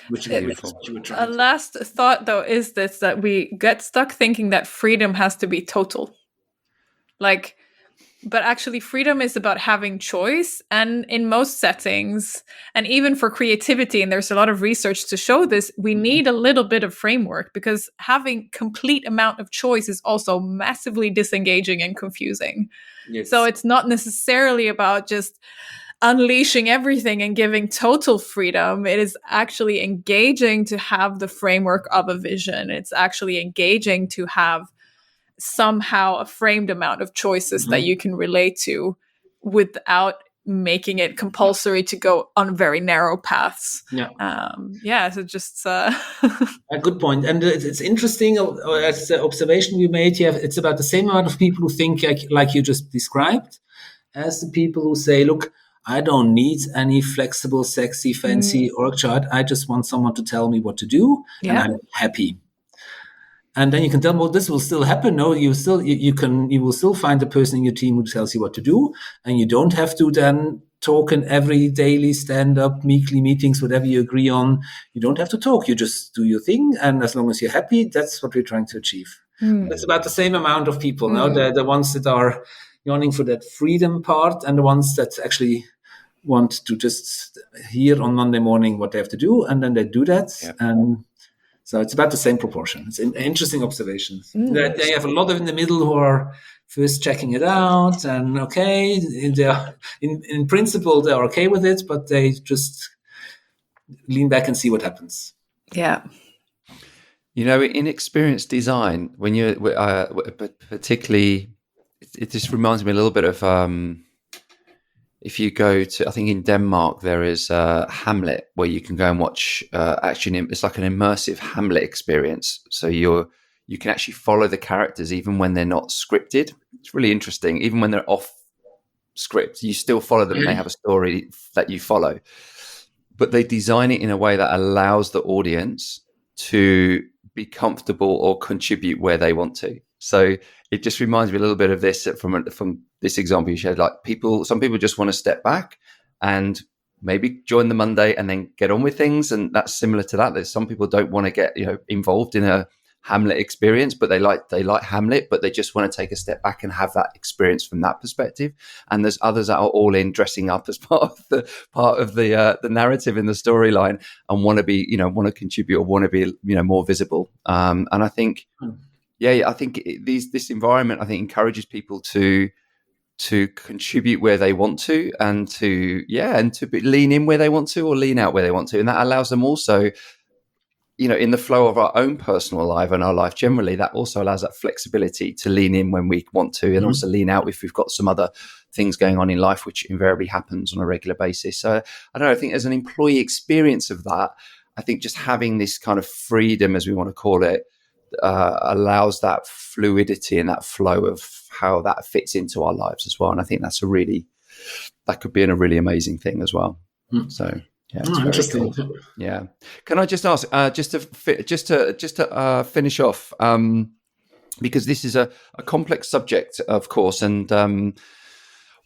Which is beautiful. A last thought, though, is this, that we get stuck thinking that freedom has to be total. But actually freedom is about having choice. And in most settings, and even for creativity, and there's a lot of research to show this, we need a little bit of framework, because having complete amount of choice is also massively disengaging and confusing. Yes. So it's not necessarily about just unleashing everything and giving total freedom. It is actually engaging to have the framework of a vision. It's actually engaging to have somehow a framed amount of choices that you can relate to without making it compulsory to go on very narrow paths. So just a good point. And it's interesting, as the observation you made, it's about the same amount of people who think like you just described, as the people who say, look, I don't need any flexible, sexy, fancy org chart. I just want someone to tell me what to do, and I'm happy. And then you can tell them, well, this will still happen. No, you will still find the person in your team who tells you what to do, and you don't have to then talk in every daily stand-up, weekly meetings, whatever you agree on. You don't have to talk. You just do your thing, and as long as you're happy, that's what we're trying to achieve. It's about the same amount of people now. The ones that are yearning for that freedom part, and the ones that actually want to just hear on Monday morning what they have to do, and then they do that. And so it's about the same proportion. It's an interesting observation. They have a lot of in the middle who are first checking it out, and in principle they're okay with it, but they just lean back and see what happens. Yeah. In experience design, when you're particularly, it just reminds me a little bit of if you go to, I think in Denmark, there is Hamlet, where you can go and watch it's like an immersive Hamlet experience. So you can actually follow the characters even when they're not scripted. It's really interesting. Even when they're off script, you still follow them. They have a story that you follow. But they design it in a way that allows the audience to be comfortable or contribute where they want to. So it just reminds me a little bit of this from this example you shared. Like some people just want to step back and maybe join the Monday and then get on with things. And that's similar to that. There's some people don't want to get, involved in a Hamlet experience, but they like Hamlet, but they just want to take a step back and have that experience from that perspective. And there's others that are all in dressing up as part of the narrative in the storyline and want to contribute or want to be, more visible. And I think, I think this environment, I think, encourages people to contribute where they want to and to lean in where they want to or lean out where they want to. And that allows them also, in the flow of our own personal life and our life generally, that also allows that flexibility to lean in when we want to and also lean out if we've got some other things going on in life, which invariably happens on a regular basis. So I don't know, I think as an employee experience of that, I think just having this kind of freedom, as we want to call it, allows that fluidity and that flow of how that fits into our lives as well. And I think that could be a really amazing thing as well. So yeah, it's very cool. Yeah. Can I just ask, just to finish off, because this is a complex subject, of course, and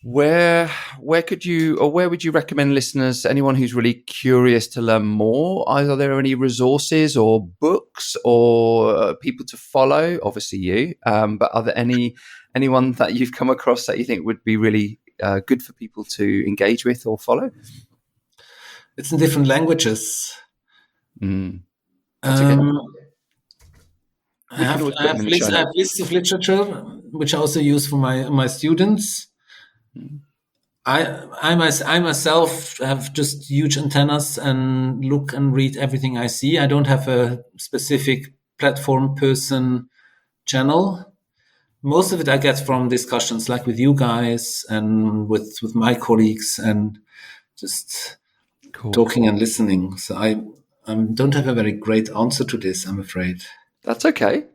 where would you recommend listeners, anyone who's really curious to learn more? Are there any resources or books or people to follow? Obviously you, but are there anyone that you've come across that you think would be really good for people to engage with or follow? It's in different languages. Okay. I have lists of literature, which I also use for my students. I myself have just huge antennas and look and read everything I see. I don't have a specific platform person channel. Most of it I get from discussions like with you guys and with my colleagues and just talking and listening. So I don't have a very great answer to this, I'm afraid. That's okay.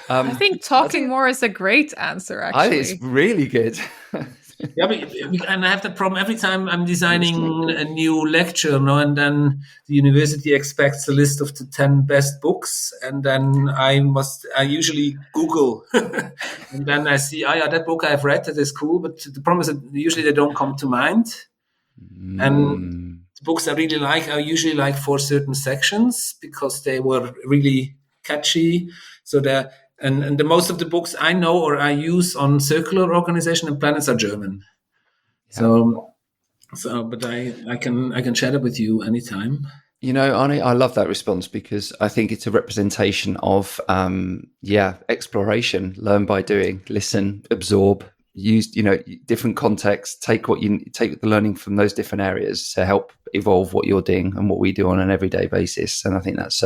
I think talking more is a great answer, actually. I think it's really good. Yeah, and I have that problem every time I'm designing a new lecture, and then the university expects a list of the 10 best books, and then I usually Google, and then I see, that book I've read, that is cool, but the problem is that usually they don't come to mind. And the books I really like, I usually like for certain sections because they were really catchy. So and the most of the books I know or I use on circular organization and planets are German. Yeah. So, but I can share that with you anytime. Arnie, I love that response because I think it's a representation of, exploration, learn by doing, listen, absorb, use, different contexts, take the learning from those different areas to help evolve what you're doing and what we do on an everyday basis. And I think that's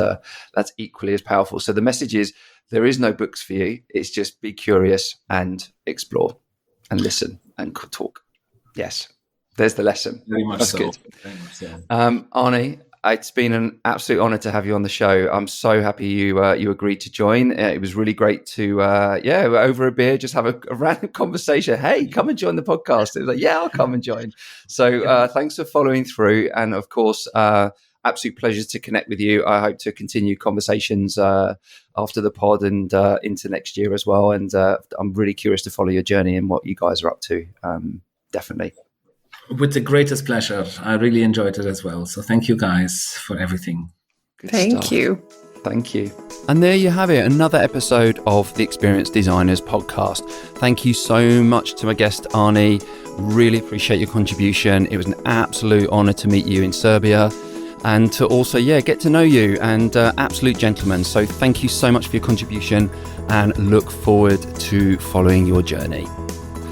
equally as powerful. So the message is, there is no books for you. It's just be curious and explore and listen and talk. Yes, there's the lesson. Very much That's so. good. Very much so. Arnie, it's been an absolute honor to have you on the show. I'm so happy you agreed to join. It was really great to, over a beer, just have a random conversation. Hey, come and join the podcast. It was like, yeah, I'll come and join. So thanks for following through. And of course, absolute pleasure to connect with you. I hope to continue conversations after the pod and into next year as well. And I'm really curious to follow your journey and what you guys are up to. Definitely. With the greatest pleasure. I really enjoyed it as well. So thank you guys for everything. Good Thank stuff. you. Thank you. And there you have it, another episode of the Experienced Designers podcast. Thank you so much to my guest, Arnie. Really appreciate your contribution. It was an absolute honor to meet you in Serbia and to also, get to know you, and absolute gentleman. So thank you so much for your contribution and look forward to following your journey.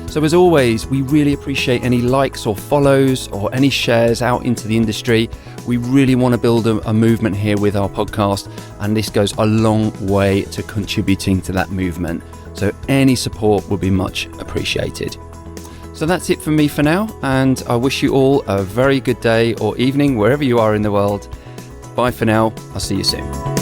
So as always, we really appreciate any likes or follows or any shares out into the industry. We really want to build a movement here with our podcast, and this goes a long way to contributing to that movement. So any support would be much appreciated. So that's it from me for now, and I wish you all a very good day or evening wherever you are in the world. Bye for now. I'll see you soon.